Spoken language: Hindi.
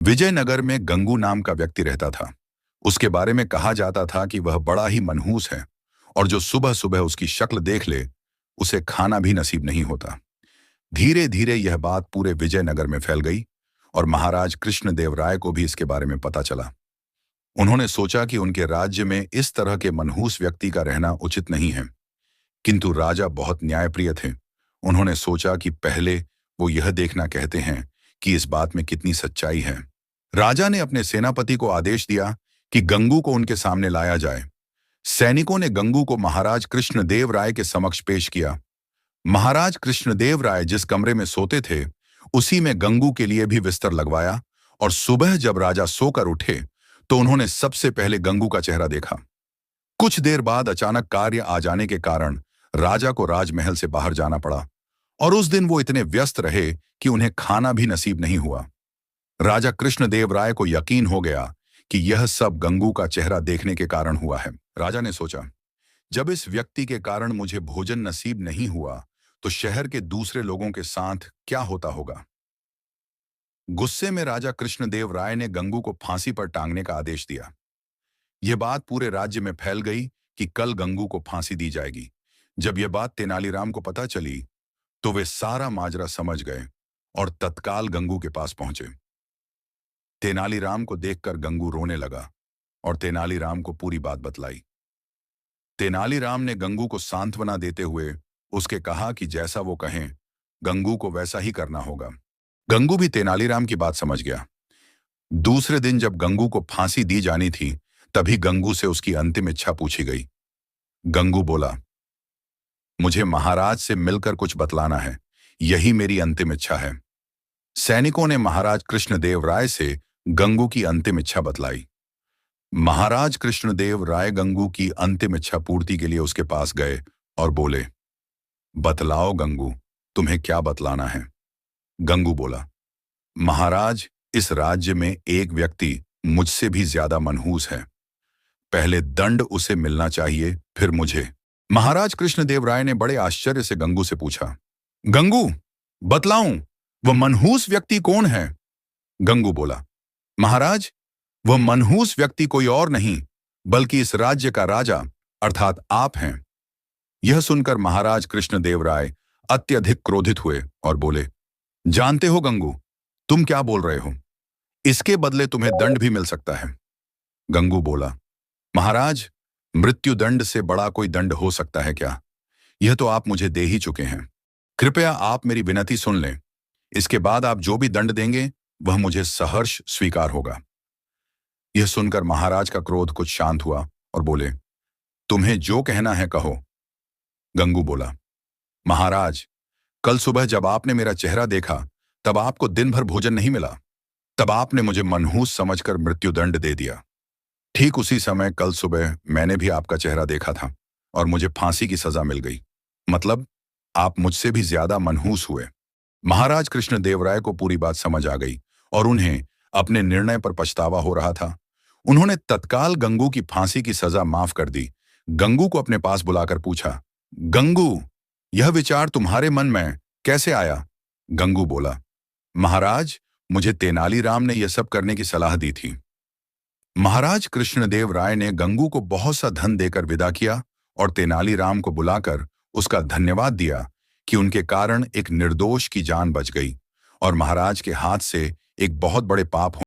विजयनगर में गंगू नाम का व्यक्ति रहता था। उसके बारे में कहा जाता था कि वह बड़ा ही मनहूस है और जो सुबह सुबह उसकी शक्ल देख ले उसे खाना भी नसीब नहीं होता। धीरे धीरे यह बात पूरे विजयनगर में फैल गई और महाराज कृष्णदेव राय को भी इसके बारे में पता चला। उन्होंने सोचा कि उनके राज्य में इस तरह के मनहूस व्यक्ति का रहना उचित नहीं है, किंतु राजा बहुत न्यायप्रिय थे। उन्होंने सोचा कि पहले वो यह देखना कहते हैं कि इस बात में कितनी सच्चाई है। राजा ने अपने सेनापति को आदेश दिया कि गंगू को उनके सामने लाया जाए। सैनिकों ने गंगू को महाराज कृष्णदेव राय के समक्ष पेश किया। महाराज कृष्णदेव राय जिस कमरे में सोते थे उसी में गंगू के लिए भी बिस्तर लगवाया और सुबह जब राजा सोकर उठे तो उन्होंने सबसे पहले गंगू का चेहरा देखा। कुछ देर बाद अचानक कार्य आ जाने के कारण राजा को राजमहल से बाहर जाना पड़ा और उस दिन वो इतने व्यस्त रहे कि उन्हें खाना भी नसीब नहीं हुआ। राजा कृष्णदेव राय को यकीन हो गया कि यह सब गंगू का चेहरा देखने के कारण हुआ है। राजा ने सोचा, जब इस व्यक्ति के कारण मुझे भोजन नसीब नहीं हुआ तो शहर के दूसरे लोगों के साथ क्या होता होगा। गुस्से में राजा कृष्णदेव राय ने गंगू को फांसी पर टांगने का आदेश दिया। यह बात पूरे राज्य में फैल गई कि कल गंगू को फांसी दी जाएगी। जब यह बात तेनालीराम को पता चली तो वे सारा माजरा समझ गए और तत्काल गंगू के पास पहुंचे। तेनालीराम को देखकर गंगू रोने लगा और तेनालीराम को पूरी बात बतलाई। तेनालीराम ने गंगू को सांत्वना देते हुए उसके कहा कि जैसा वो कहें गंगू को वैसा ही करना होगा। गंगू भी तेनालीराम की बात समझ गया। दूसरे दिन जब गंगू को फांसी दी जानी थी तभी गंगू से उसकी अंतिम इच्छा पूछी गई। गंगू बोला, मुझे महाराज से मिलकर कुछ बतलाना है, यही मेरी अंतिम इच्छा है। सैनिकों ने महाराज कृष्णदेव राय से गंगू की अंतिम इच्छा बतलाई। महाराज कृष्णदेव राय गंगू की अंतिम इच्छा पूर्ति के लिए उसके पास गए और बोले, बतलाओ गंगू, तुम्हें क्या बतलाना है। गंगू बोला, महाराज, इस राज्य में एक व्यक्ति मुझसे भी ज्यादा मनहूस है। पहले दंड उसे मिलना चाहिए, फिर मुझे। महाराज कृष्णदेव राय ने बड़े आश्चर्य से गंगू से पूछा, गंगू, बतलाऊं, वह मनहूस व्यक्ति कौन है। गंगू बोला, महाराज, वह मनहूस व्यक्ति कोई और नहीं बल्कि इस राज्य का राजा अर्थात आप हैं। यह सुनकर महाराज कृष्णदेव राय अत्यधिक क्रोधित हुए और बोले, जानते हो गंगू, तुम क्या बोल रहे हो, इसके बदले तुम्हें दंड भी मिल सकता है। गंगू बोला, महाराज, मृत्यु दंड से बड़ा कोई दंड हो सकता है क्या। यह तो आप मुझे दे ही चुके हैं। कृपया आप मेरी विनती सुन लें, इसके बाद आप जो भी दंड देंगे वह मुझे सहर्ष स्वीकार होगा। यह सुनकर महाराज का क्रोध कुछ शांत हुआ और बोले, तुम्हें जो कहना है कहो। गंगू बोला, महाराज, कल सुबह जब आपने मेरा चेहरा देखा तब आपको दिन भर भोजन नहीं मिला, तब आपने मुझे मनहूस समझकर मृत्युदंड दे दिया। ठीक उसी समय कल सुबह मैंने भी आपका चेहरा देखा था और मुझे फांसी की सजा मिल गई। मतलब आप मुझसे भी ज्यादा मनहूस हुए। महाराज कृष्णदेव राय को पूरी बात समझ आ गई और उन्हें अपने निर्णय पर पछतावा हो रहा था। उन्होंने तत्काल गंगू की फांसी की सजा माफ कर दी। गंगू को अपने पास बुलाकर पूछा, गंगू, यह विचार तुम्हारे मन में कैसे आया। गंगू बोला, महाराज, मुझे तेनालीराम ने यह सब करने की सलाह दी थी। महाराज कृष्णदेव राय ने गंगू को बहुत सा धन देकर विदा किया और तेनालीराम को बुलाकर उसका धन्यवाद दिया कि उनके कारण एक निर्दोष की जान बच गई और महाराज के हाथ से एक बहुत बड़े पाप